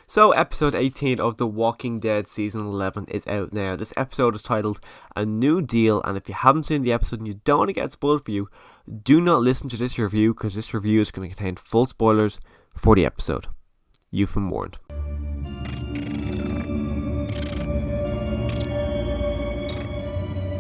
So, episode 18 of The Walking Dead season 11 is out now. This episode is titled A New Deal, and if you haven't seen the episode and you don't want to get spoiled for you, do not listen to this review because this review is going to contain full spoilers for the episode. You've been warned.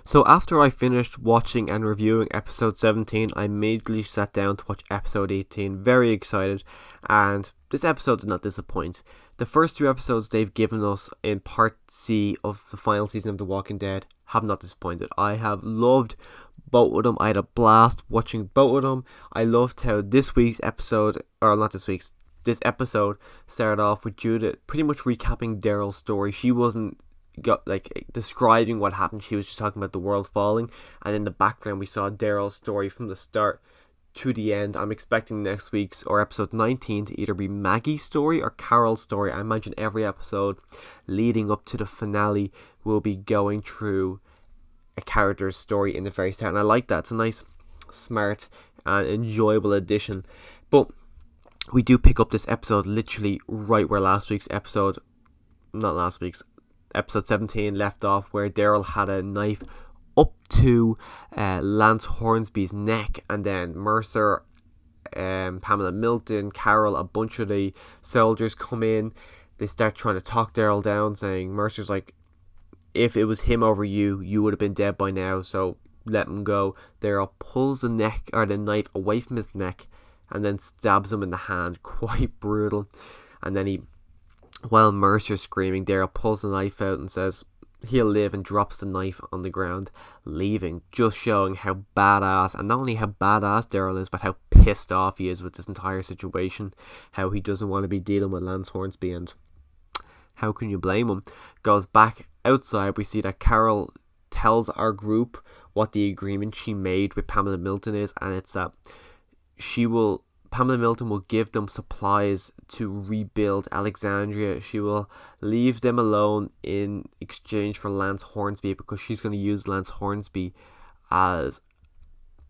So after I finished watching and reviewing episode 17, I immediately sat down to watch episode 18, very excited, and this episode did not disappoint. The first two episodes they've given us in part C of the final season of The Walking Dead have not disappointed. I have loved both of them. I had a blast watching both of them. I loved how this episode started off with Judith pretty much recapping Daryl's story. She wasn't describing what happened. She was just talking about the world falling, and in the background we saw Daryl's story from the start to the end. I'm expecting next week's or episode 19 to either be Maggie's story or Carol's story. I imagine every episode leading up to the finale will be going through a character's story in the very start, and I like that. It's a nice, smart and enjoyable addition. But we do pick up this episode literally right where episode 17 left off, where Daryl had a knife up to Lance Hornsby's neck, and then Mercer, Pamela Milton, Carol, a bunch of the soldiers come in. They start trying to talk Daryl down, saying Mercer's like, if it was him over you, you would have been dead by now, so let him go. Daryl pulls the knife away from his neck and then stabs him in the hand. Quite brutal. And then while Mercer's screaming, Daryl pulls the knife out and says he'll live, and drops the knife on the ground, leaving, just showing how badass, and not only how badass Daryl is, but how pissed off he is with this entire situation, how he doesn't want to be dealing with Lance Hornsby, and how can you blame him? Goes back outside, we see that Carol tells our group what the agreement she made with Pamela Milton is, and it's that Pamela Milton will give them supplies to rebuild Alexandria. She will leave them alone in exchange for Lance Hornsby, because she's going to use Lance Hornsby as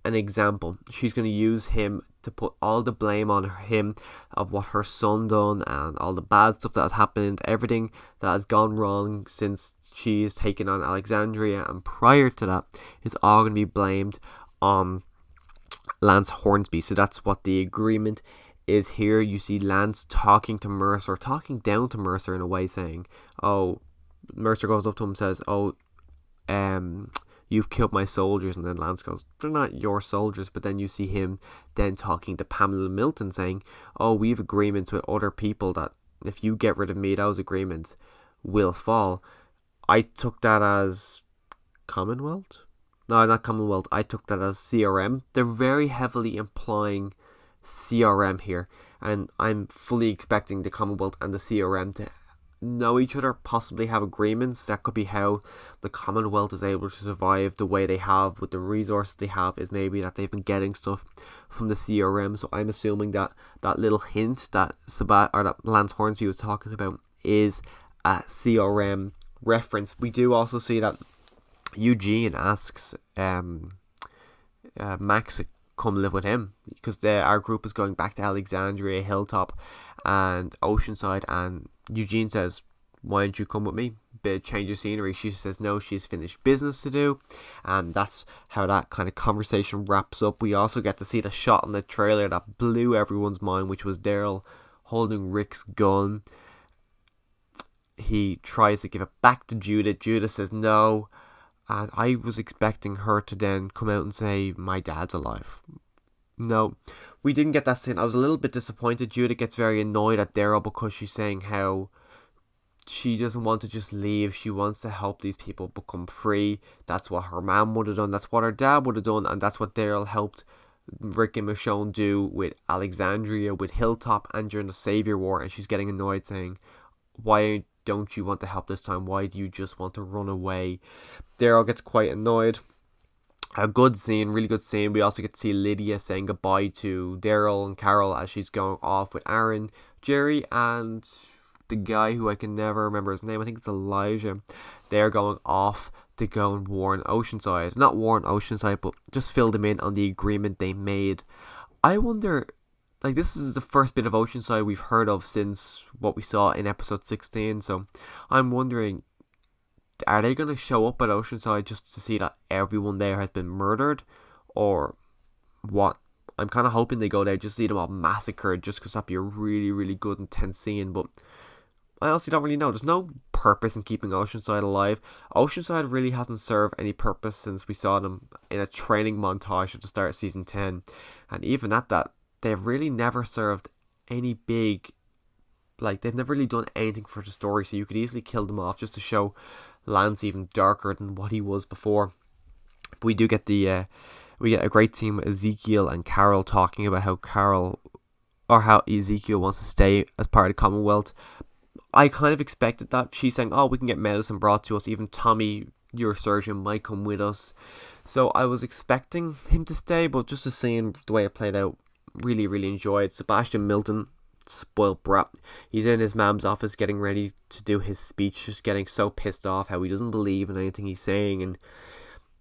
an example. She's going to use him to put all the blame on him of what her son done and all the bad stuff that has happened, everything that has gone wrong since she's taken on Alexandria, and prior to that, is all going to be blamed on Lance Hornsby. So that's what the agreement is here. You see Lance talking to Mercer, talking down to Mercer in a way, saying, Mercer goes up to him and says, you've killed my soldiers, and then Lance goes, they're not your soldiers. But then you see him then talking to Pamela Milton, saying, we have agreements with other people that if you get rid of me, those agreements will fall. I took that as Commonwealth. No, not Commonwealth. I took that as CRM. They're very heavily implying CRM here, and I'm fully expecting the Commonwealth and the CRM to know each other, possibly have agreements. That could be how the Commonwealth is able to survive the way they have with the resources they have, is maybe that they've been getting stuff from the CRM. So I'm assuming that little hint that that Lance Hornsby was talking about is a CRM reference. We do also see that Eugene asks Max to come live with him, because our group is going back to Alexandria, Hilltop and Oceanside, and Eugene says, why don't you come with me? Bit change of scenery. She says no, she's finished business to do, and that's how that kind of conversation wraps up. We also get to see the shot in the trailer that blew everyone's mind, which was Daryl holding Rick's gun. He tries to give it back to Judith. Judith says no. And I was expecting her to then come out and say, my dad's alive. No, we didn't get that scene. I was a little bit disappointed. Judith gets very annoyed at Daryl because she's saying how she doesn't want to just leave. She wants to help these people become free. That's what her mom would have done. That's what her dad would have done. And that's what Daryl helped Rick and Michonne do with Alexandria, with Hilltop, and during the Savior War. And she's getting annoyed, saying, why don't you want to help this time? Why do you just want to run away? Daryl gets quite annoyed. A good scene, really good scene. We also get to see Lydia saying goodbye to Daryl and Carol as she's going off with Aaron, Jerry, and the guy who I can never remember his name. I think it's Elijah. They're going off to go and warn Oceanside. Not warn Oceanside, but just fill them in on the agreement they made. I wonder like, this is the first bit of Oceanside we've heard of since what we saw in episode 16. So I'm wondering, are they going to show up at Oceanside just to see that everyone there has been murdered, or what? I'm kind of hoping they go there just to see them all massacred, just because that'd be a really, really good, intense scene. But I honestly don't really know. There's no purpose in keeping Oceanside alive. Oceanside really hasn't served any purpose since we saw them in a training montage at the start of season 10. And even at that, they've really never served any big, like, they've never really done anything for the story. So you could easily kill them off just to show Lance even darker than what he was before. But we do get we get a great scene with Ezekiel and Carol talking about how Ezekiel wants to stay as part of the Commonwealth. I kind of expected that. She's saying, oh, we can get medicine brought to us. Even Tommy, your surgeon, might come with us. So I was expecting him to stay, but just seeing the way it played out, really, really enjoyed. Sebastian Milton, spoiled brat. He's in his mom's office getting ready to do his speech, just getting so pissed off how he doesn't believe in anything he's saying, and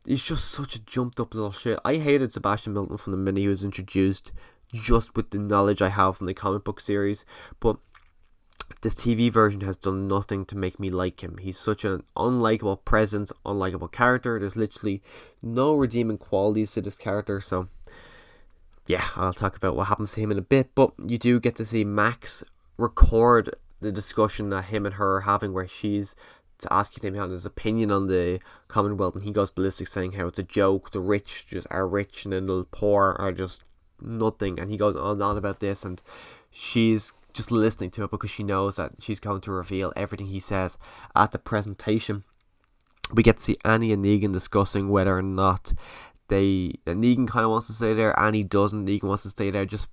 he's just such a jumped up little shit. I hated Sebastian Milton from the minute he was introduced, just with the knowledge I have from the comic book series, but this TV version has done nothing to make me like him. He's such an unlikable presence, unlikable character. There's literally no redeeming qualities to this character. So yeah, I'll talk about what happens to him in a bit. But you do get to see Max record the discussion that him and her are having, where she's asking him his opinion on the Commonwealth, and he goes ballistic saying how it's a joke. The rich just are rich and then the poor are just nothing. And he goes on and on about this, and she's just listening to it because she knows that she's going to reveal everything he says at the presentation. We get to see Annie and Negan discussing whether or not Negan kind of wants to stay there, Annie doesn't. Negan wants to stay there just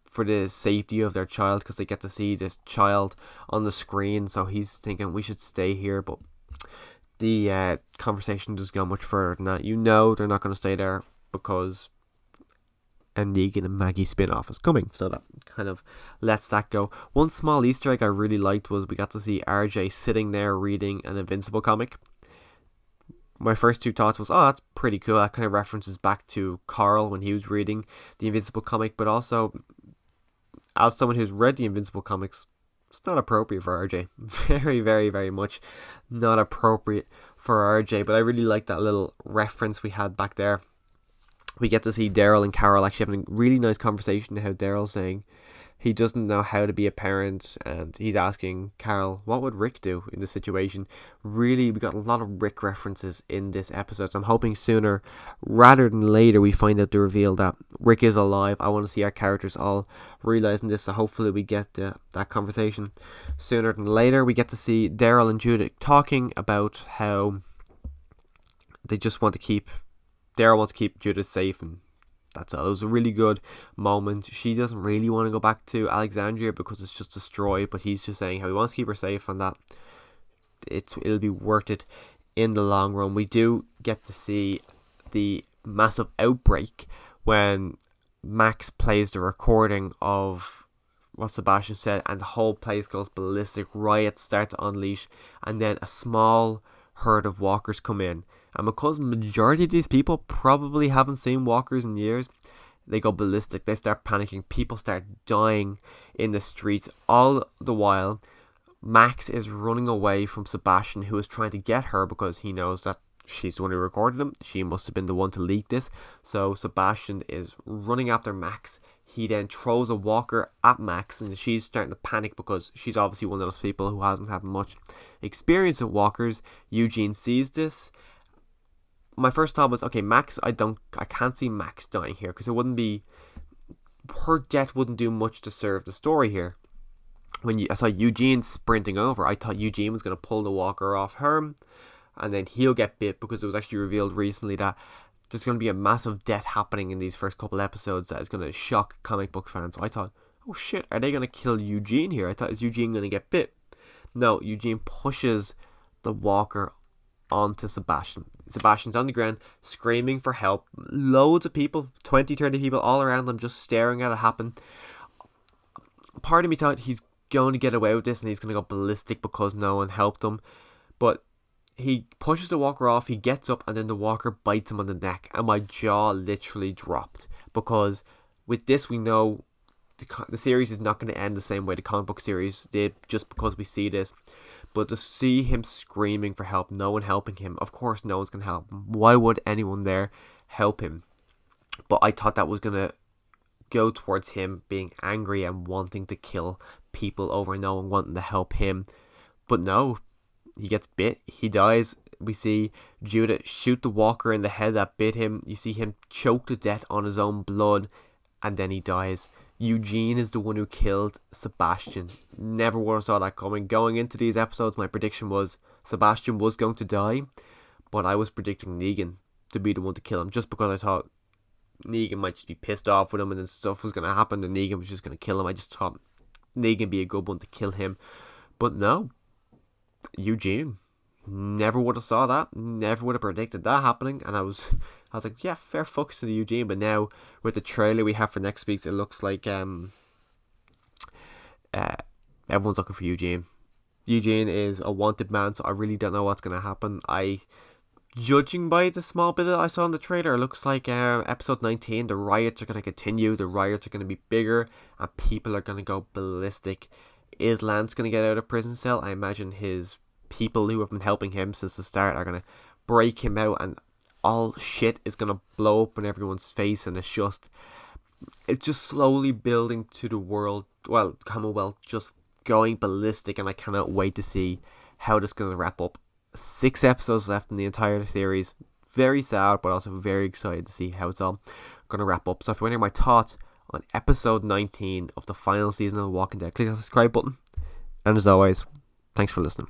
for the safety of their child, because they get to see this child on the screen, so he's thinking we should stay here. But the conversation doesn't go much further than that. They're not going to stay there because a Negan and Maggie spin-off is coming, so that kind of lets that go. One small Easter egg I really liked was we got to see RJ sitting there reading an Invincible comic. My first two thoughts was, oh, that's pretty cool. That kind of references back to Carl when he was reading the Invincible comic, but also, as someone who's read the Invincible comics, it's not appropriate for RJ. Very, very, very much not appropriate for RJ, but I really like that little reference we had back there. We get to see Daryl and Carol actually having a really nice conversation, how Daryl's saying he doesn't know how to be a parent, and he's asking Carol, what would Rick do in this situation? Really, we got a lot of Rick references in this episode, so I'm hoping sooner rather than later we find out the reveal that Rick is alive. I want to see our characters all realising this, so hopefully we get that conversation sooner than later. We get to see Daryl and Judith talking about how they just want to keep Daryl wants to keep Judith safe, and that's all. It was a really good moment. She doesn't really want to go back to Alexandria because it's just destroyed, but he's just saying how he wants to keep her safe, and that it'll be worth it in the long run. We do get to see the massive outbreak when Max plays the recording of what Sebastian said, and the whole place goes ballistic. Riots start to unleash, and then a small herd of walkers come in. And because the majority of these people probably haven't seen walkers in years, they go ballistic. They start panicking. People start dying in the streets. All the while, Max is running away from Sebastian, who is trying to get her because he knows that she's the one who recorded him. She must have been the one to leak this. So Sebastian is running after Max. He then throws a walker at Max, and she's starting to panic because she's obviously one of those people who hasn't had much experience with walkers. Eugene sees this. My first thought was, okay, Max, I can't see Max dying here, because her death wouldn't do much to serve the story here. When I saw Eugene sprinting over, I thought Eugene was going to pull the walker off her, and then he'll get bit, because it was actually revealed recently that there's going to be a massive death happening in these first couple episodes that is going to shock comic book fans. So I thought, oh shit, are they going to kill Eugene here? I thought, is Eugene going to get bit? No, Eugene pushes the walker onto Sebastian. Sebastian's on the ground screaming for help. Loads of people, 20, 30 people all around him just staring at it happen. Part of me thought he's going to get away with this and he's going to go ballistic because no one helped him. But he pushes the walker off, he gets up, and then the walker bites him on the neck, and my jaw literally dropped, because with this we know the series is not going to end the same way the comic book series did, just because we see this. But to see him screaming for help, no one helping him, of course no one's going to help him. Why would anyone there help him? But I thought that was going to go towards him being angry and wanting to kill people over no one wanting to help him. But no, he gets bit, he dies. We see Judah shoot the walker in the head that bit him. You see him choke to death on his own blood, and then he dies. Eugene is the one who killed Sebastian. Never would have saw that coming. Going into these episodes, my prediction was Sebastian was going to die, but I was predicting Negan to be the one to kill him, just because I thought Negan might just be pissed off with him and then stuff was going to happen and Negan was just going to kill him. I just thought Negan would be a good one to kill him. But no, Eugene. Never would have saw that. Never would have predicted that happening. And I was like, yeah, fair fucks to the Eugene. But now with the trailer we have for next week's, it looks like everyone's looking for Eugene. Eugene is a wanted man, so I really don't know what's going to happen. Judging by the small bit that I saw in the trailer, it looks like episode 19, the riots are going to continue. The riots are going to be bigger and people are going to go ballistic. Is Lance going to get out of prison cell? I imagine his people who have been helping him since the start are going to break him out and all shit is going to blow up in everyone's face, and it's just slowly building to the world, well, Commonwealth just going ballistic, and I cannot wait to see how this is going to wrap up. 6 episodes left in the entire series. Very sad, but also very excited to see how it's all going to wrap up. So if you want to hear my thoughts on episode 19 of the final season of The Walking Dead, click the subscribe button. And as always, thanks for listening.